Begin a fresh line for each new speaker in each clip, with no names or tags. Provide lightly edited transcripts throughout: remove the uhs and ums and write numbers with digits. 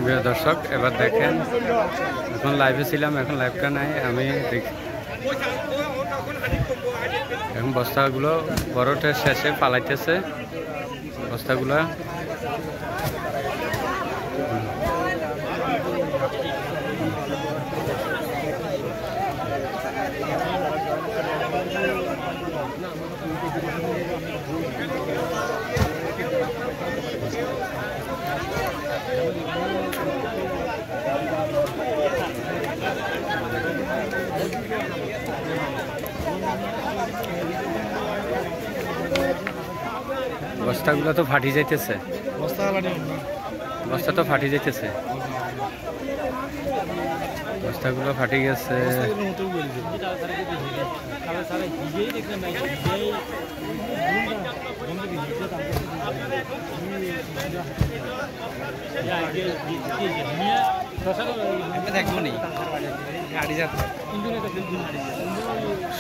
প্রিয় দর্শক, এবার দেখেন, এখন লাইভে ছিলাম, এখন লাইভটা নাই, আমি এখন বস্তাগুলো বড়টা শেষে পালাইতেছে বস্তাগুলা। বস্তাগুলো তো ফাটি যাইতেছে, বস্তা তো ফাটি যাইতেছে, বস্তাগুলো ফাটি গেছে।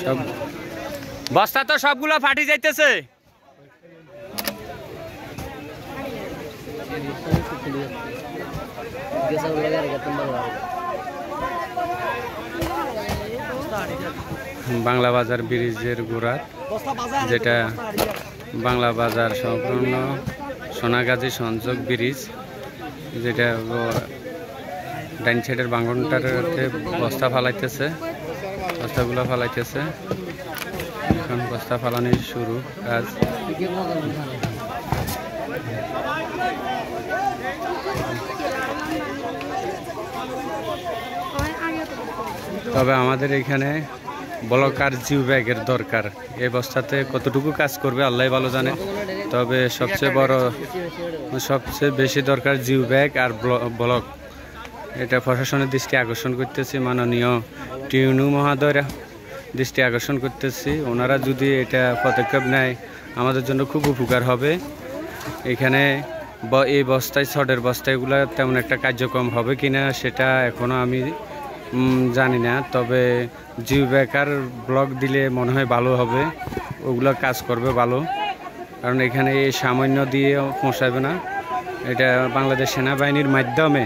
সব বস্তা তো সবগুলো ফাটি যাইতেছে। বাংলা বাজার ব্রিজের গোড়া, যেটা বাংলা বাজার সম্পূর্ণ সোনাগাজী সংযোগ ব্রিজ, যেটা ডাইন সাইডের বাঙ্গনটার বস্তা ফালাইতেছে, বস্তাগুলো ফালাইতেছে। এখন বস্তা ফালানোর শুরু কাজ। তবে আমাদের এখানে ব্লক আর জিও ব্যাগের দরকার। এই বস্তাতে কতটুকু কাজ করবে আল্লাহ ভালো জানে। তবে সবচেয়ে বেশি দরকার জিও ব্যাগ আর ব্লক। এটা প্রশাসনের দৃষ্টি আকর্ষণ করতেছি, মাননীয় টিউনু মহোদয়রা দৃষ্টি আকর্ষণ করতেছি। ওনারা যদি এটা পদক্ষেপ নেয় আমাদের জন্য খুব উপকার হবে। এখানে এই বস্তায়, ছড়ের বস্তাগুলো তেমন একটা কার্যক্রম হবে কিনা সেটা এখনও আমি জানি না। তবে জিও ব্যাগ আর ব্লক দিলে মনে হয় ভালো হবে, ওগুলো কাজ করবে ভালো। কারণ এখানে এই সামান্য দিয়ে পৌঁছাবে না। এটা বাংলাদেশ সেনাবাহিনীর মাধ্যমে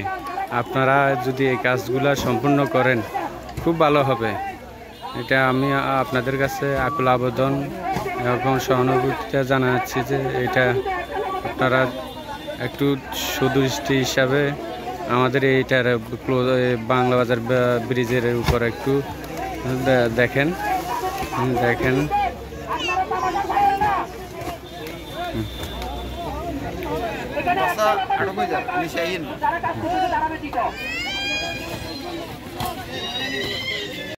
আপনারা যদি এই কাজগুলো সম্পূর্ণ করেন খুব ভালো হবে। এটা আমি আপনাদের কাছে আকুল আবেদন এবং সহানুভূতিটা জানাচ্ছি যে এটা আপনারা একটু সুদৃষ্টি হিসাবে আমাদের এইটার বাংলা বাজার ব্রিজের উপর একটু দেখেন।